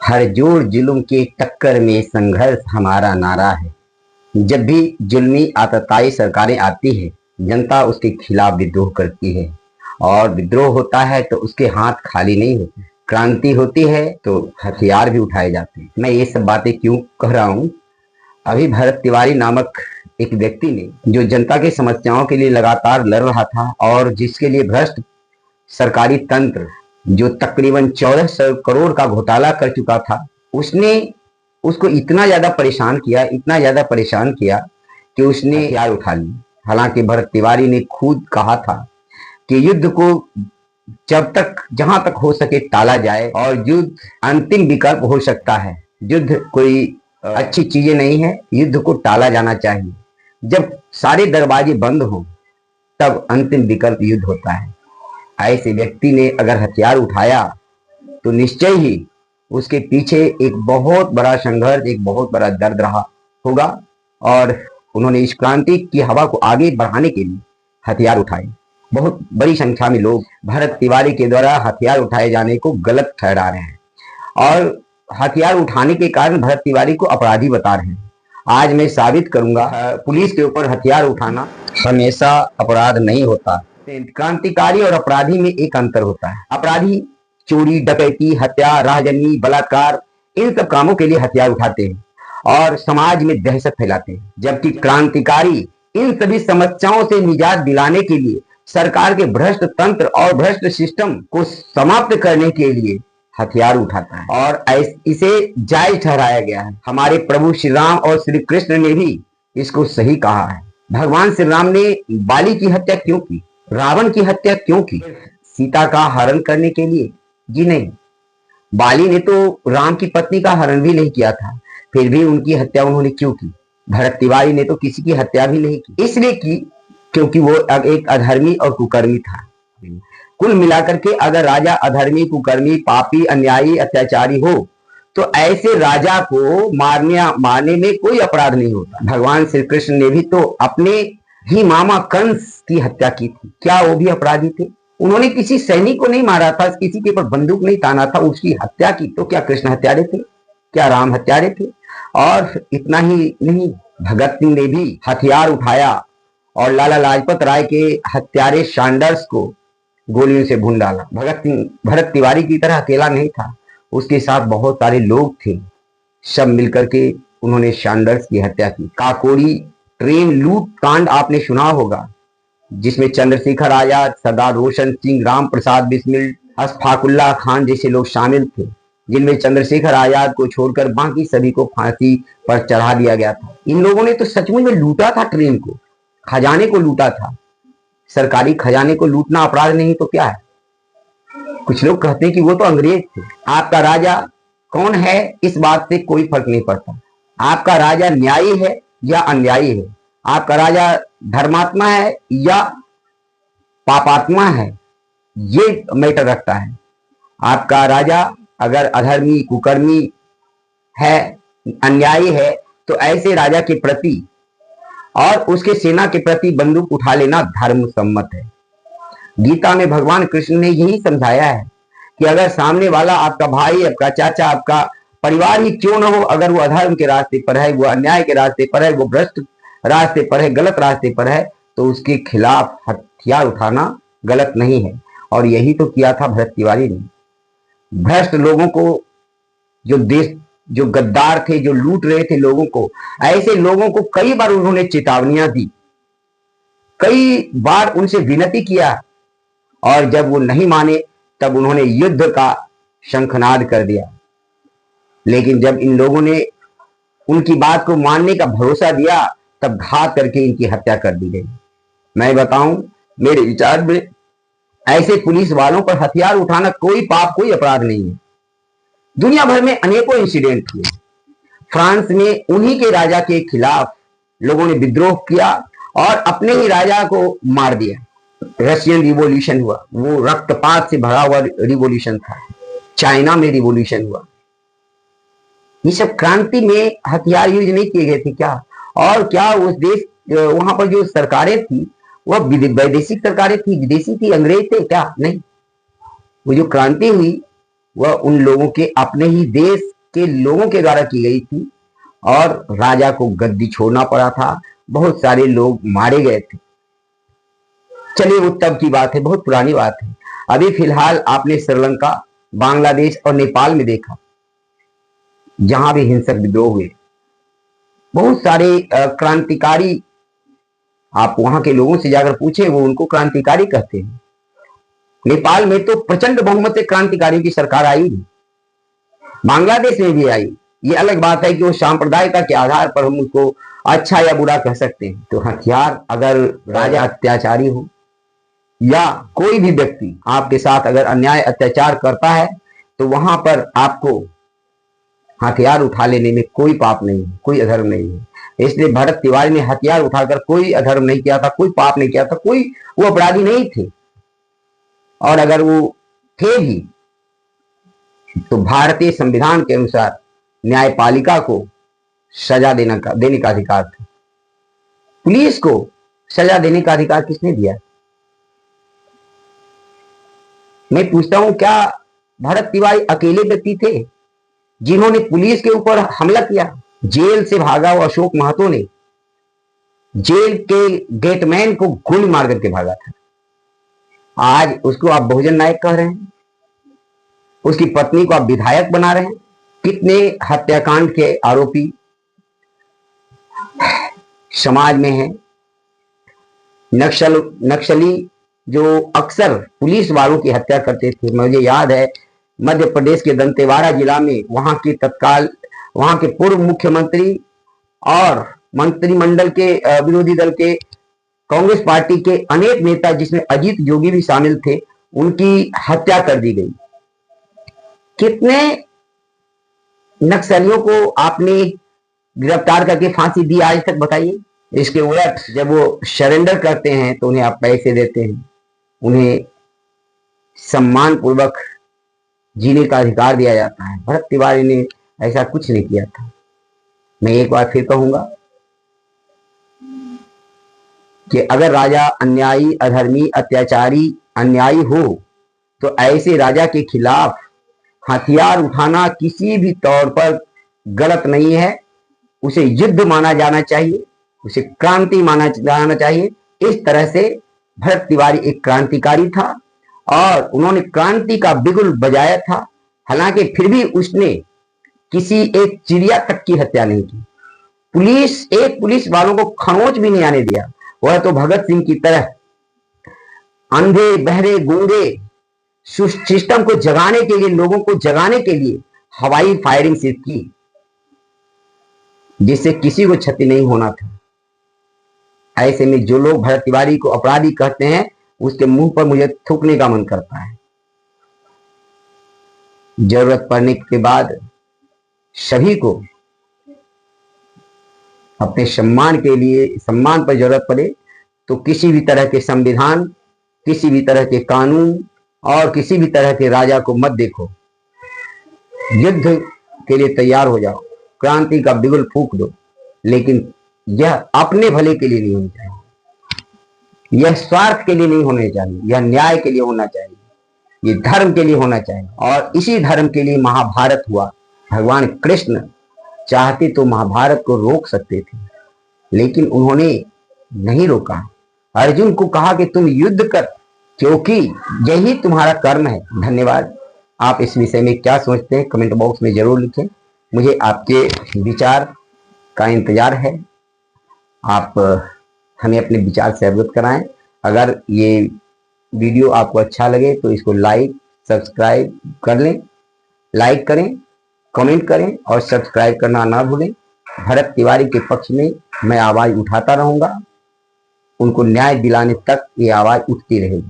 हर जोर जुल्म के टक्कर में संघर्ष हमारा नारा है। जब भी जुल्मी आतताई सरकारें आती है, जनता उसके खिलाफ विद्रोह करती है और विद्रोह होता है तो उसके हाथ खाली नहीं होते। क्रांति होती है तो हथियार भी उठाए जाते हैं। मैं ये सब बातें क्यों कह रहा हूँ? अभी भरत तिवारी नामक एक व्यक्ति ने, जो जनता की समस्याओं के लिए लगातार लड़ रहा था और जिसके लिए भ्रष्ट सरकारी तंत्र, जो तकरीबन 1400 करोड़ का घोटाला कर चुका था, उसने उसको इतना ज्यादा परेशान किया कि उसने हथियार उठा ली। हालांकि भरत तिवारी ने खुद कहा था कि युद्ध को जब तक जहां तक हो सके टाला जाए और युद्ध अंतिम विकल्प हो सकता है। युद्ध कोई अच्छी चीजें नहीं है, युद्ध को टाला जाना चाहिए। जब सारे दरवाजे बंद हो तब अंतिम विकल्प युद्ध होता है। ऐसे व्यक्ति ने अगर हथियार उठाया तो निश्चय ही उसके पीछे एक बहुत बड़ा संघर्ष, एक बहुत बड़ा दर्द रहा होगा और उन्होंने इस क्रांति की हवा को आगे बढ़ाने के लिए हथियार उठाए। बहुत बड़ी संख्या में लोग भरत तिवारी के द्वारा हथियार उठाए जाने को गलत ठहरा रहे हैं और हथियार उठाने के कारण भरत तिवारी को अपराधी बता रहे हैं। आज मैं साबित करूंगा, पुलिस के ऊपर हथियार उठाना हमेशा अपराध नहीं होता। क्रांतिकारी और अपराधी में एक अंतर होता है। अपराधी चोरी, डकैती, हत्या, राहजनी, बलात्कार, इन सब कामों के लिए हथियार उठाते हैं और समाज में दहशत फैलाते हैं, जबकि क्रांतिकारी इन सभी समस्याओं से निजात दिलाने के लिए, सरकार के भ्रष्ट तंत्र और भ्रष्ट सिस्टम को समाप्त करने के लिए हथियार उठाता है और इसे जायज ठहराया गया है। हमारे प्रभु श्री राम और श्री कृष्ण ने भी इसको सही कहा है। भगवान श्री राम ने बाली की हत्या क्यों की? रावण की हत्या क्यों की? सीता का हरण करने के लिए? जी नहीं। बाली ने तो राम की पत्नी का हरण भी नहीं किया था, फिर भी उनकी हत्या उन्होंने क्यों की? भरत तिवारी ने तो किसी की हत्या भी नहीं की, इसलिए की क्योंकि वो एक अधर्मी और कुकर्मी था। कुल मिलाकर के अगर राजा अधर्मी, कुकर्मी, पापी, अन्यायी, अत्याचारी हो तो ऐसे राजा को मारने में कोई अपराध नहीं होता। भगवान श्री कृष्ण ने भी तो अपने ही मामा कंस की हत्या की थी। क्या वो भी अपराधी थे? उन्होंने किसी सैनिक को नहीं मारा था, किसी के ऊपर बंदूक नहीं ताना था, उसकी हत्या की। तो क्या कृष्ण हत्यारे थे? क्या राम हत्यारे थे? और इतना ही नहीं, भगत सिंह ने भी हथियार उठाया और लाला लाजपत राय के हत्यारे सैंडर्स को गोलियों से भून डाला। भगत सिंह भरत तिवारी की तरह अकेला नहीं था, उसके साथ बहुत सारे लोग थे। सब मिलकर के उन्होंने सैंडर्स की हत्या की। काकोरी ट्रेन लूट कांड आपने सुना होगा, जिसमें चंद्रशेखर आजाद, सरदार रोशन सिंह, राम प्रसाद बिस्मिल, अशफाकुल्ला खान जैसे लोग शामिल थे, जिनमें चंद्रशेखर आजाद को छोड़कर बाकी सभी को फांसी पर चढ़ा दिया गया था। इन लोगों ने तो सचमुच में लूटा था, ट्रेन को, खजाने को लूटा था। सरकारी खजाने को लूटना अपराध नहीं तो क्या है? कुछ लोग कहते हैं कि वो तो अंग्रेज थे। आपका राजा कौन है इस बात से कोई फर्क नहीं पड़ता। आपका राजा न्यायी है या अन्यायी है, आपका राजा धर्मात्मा है या पापात्मा है, ये मैटर रखता है। आपका राजा अगर अधर्मी, कुकर्मी है, अन्यायी है, तो ऐसे राजा के प्रति और उसके सेना के प्रति बंदूक उठा लेना धर्म सम्मत है। गीता में भगवान कृष्ण ने यही समझाया है कि अगर सामने वाला आपका भाई, आपका चाचा, आपका परिवार ही क्यों न हो, अगर वो अधर्म के रास्ते पर है, वो अन्याय के रास्ते पर है, वो भ्रष्ट रास्ते पर है, गलत रास्ते पर है, तो उसके खिलाफ हथियार उठाना गलत नहीं है। और यही तो किया था भरत तिवारी ने। भ्रष्ट लोगों को, जो गद्दार थे, जो लूट रहे थे लोगों को, ऐसे लोगों को कई बार उन्होंने चेतावनियां दी, कई बार उनसे विनती किया और जब वो नहीं माने तब उन्होंने युद्ध का शंखनाद कर दिया। लेकिन जब इन लोगों ने उनकी बात को मानने का भरोसा दिया तब घात करके इनकी हत्या कर दी गई। मैं बताऊं, मेरे विचार में ऐसे पुलिस वालों पर हथियार उठाना कोई पाप, कोई अपराध नहीं है। दुनिया भर में अनेकों इंसिडेंट हुए। फ्रांस में उन्हीं के राजा के खिलाफ लोगों ने विद्रोह किया और अपने ही राजा को मार दिया। रशियन रिवॉल्यूशन हुआ, वो रक्तपात से भरा हुआ रिवॉल्यूशन था। चाइना में रिवॉल्यूशन हुआ। ये सब क्रांति में हथियार यूज नहीं किए गए थे क्या? और क्या उस देश, वहां पर जो सरकारें थी वह वैदेशिक सरकारें थी, विदेशी थी, अंग्रेज थे क्या? नहीं। वो जो क्रांति हुई वह उन लोगों के अपने ही देश के लोगों के द्वारा की गई थी और राजा को गद्दी छोड़ना पड़ा था। बहुत सारे लोग मारे गए थे। चलिए, वो तब की बात है, बहुत पुरानी बात है। अभी फिलहाल आपने श्रीलंका, बांग्लादेश और नेपाल में देखा, जहां भी हिंसक विद्रोह हुए, बहुत सारे क्रांतिकारी, आप वहां के लोगों से जाकर पूछे, वो उनको क्रांतिकारी कहते हैं। नेपाल में तो प्रचंड बहुमत से क्रांतिकारियों की सरकार आई, बांग्लादेश में भी आई। ये अलग बात है कि वो सांप्रदायिकता के आधार पर हम उसको अच्छा या बुरा कह सकते हैं। तो हथियार, अगर राजा अत्याचारी हो या कोई भी व्यक्ति आपके साथ अगर अन्याय अत्याचार करता है, तो वहां पर आपको हथियार उठा लेने में कोई पाप नहीं है, कोई अधर्म नहीं है। इसलिए भरत तिवारी ने हथियार उठाकर कोई अधर्म नहीं किया था, कोई पाप नहीं किया था, कोई वो अपराधी नहीं थे। और अगर वो थे भी तो भारतीय संविधान के अनुसार न्यायपालिका को सजा देने का अधिकार था। पुलिस को सजा देने का अधिकार किसने दिया? मैं पूछता हूं, क्या भरत तिवारी अकेले व्यक्ति थे जिन्होंने पुलिस के ऊपर हमला किया? जेल से भागा हुआ अशोक महतो ने जेल के गेटमैन को गोली मार करके भागा था। आज उसको आप बहुजन नायक कह रहे हैं, उसकी पत्नी को आप विधायक बना रहे हैं। कितने हत्याकांड के आरोपी समाज में हैं। नक्सली जो अक्सर पुलिस वालों की हत्या करते थे। मुझे याद है मध्य प्रदेश के दंतेवाड़ा जिला में वहां के पूर्व मुख्यमंत्री और मंत्रिमंडल के विरोधी दल के कांग्रेस पार्टी के अनेक नेता, जिसमें अजीत जोगी भी शामिल थे, उनकी हत्या कर दी गई। कितने नक्सलियों को आपने गिरफ्तार करके फांसी दी आज तक, बताइए। इसके उलट जब वो सरेंडर करते हैं तो उन्हें आप पैसे देते हैं, उन्हें सम्मान पूर्वक जीने का अधिकार दिया जाता है। भरत तिवारी ने ऐसा कुछ नहीं किया था। मैं एक बार फिर कहूंगा कि अगर राजा अन्यायी, अधर्मी, अत्याचारी, अन्यायी हो तो ऐसे राजा के खिलाफ हथियार उठाना किसी भी तौर पर गलत नहीं है। उसे युद्ध माना जाना चाहिए, उसे क्रांति माना जाना चाहिए। इस तरह से भरत तिवारी एक क्रांतिकारी था और उन्होंने क्रांति का बिगुल बजाया था। हालांकि फिर भी उसने किसी एक चिड़िया तक की हत्या नहीं की। पुलिस वालों को खरोंच भी नहीं आने दिया। वह तो भगत सिंह की तरह अंधे, बहरे, गूंगे सिस्टम को जगाने के लिए, लोगों को जगाने के लिए हवाई फायरिंग सिर्फ की, जिससे किसी को क्षति नहीं होना था। ऐसे में जो लोग भरत तिवारी को अपराधी कहते हैं, उसके मुंह पर मुझे थूकने का मन करता है। जरूरत पड़ने के बाद सभी को अपने सम्मान के लिए, सम्मान पर जरूरत पड़े तो किसी भी तरह के संविधान, किसी भी तरह के कानून और किसी भी तरह के राजा को मत देखो। युद्ध के लिए तैयार हो जाओ, क्रांति का बिगुल फूंक दो, लेकिन यह अपने भले के लिए नहीं होना चाहिए, यह स्वार्थ के लिए नहीं होना चाहिए, यह न्याय के लिए होना चाहिए, ये धर्म के लिए होना चाहिए। और इसी धर्म के लिए महाभारत हुआ। भगवान कृष्ण चाहते तो महाभारत को रोक सकते थे, लेकिन उन्होंने नहीं रोका। अर्जुन को कहा कि तुम युद्ध कर, क्योंकि यही तुम्हारा कर्म है। धन्यवाद। आप इस विषय में क्या सोचते हैं कमेंट बॉक्स में जरूर लिखें। मुझे आपके विचार का इंतजार है। आप हमें अपने विचार से अवगत कराएं। अगर ये वीडियो आपको अच्छा लगे तो इसको लाइक, सब्सक्राइब कर लें। लाइक करें, कमेंट करें और सब्सक्राइब करना ना भूलें। भरत तिवारी के पक्ष में मैं आवाज उठाता रहूंगा। उनको न्याय दिलाने तक ये आवाज उठती रहेगी।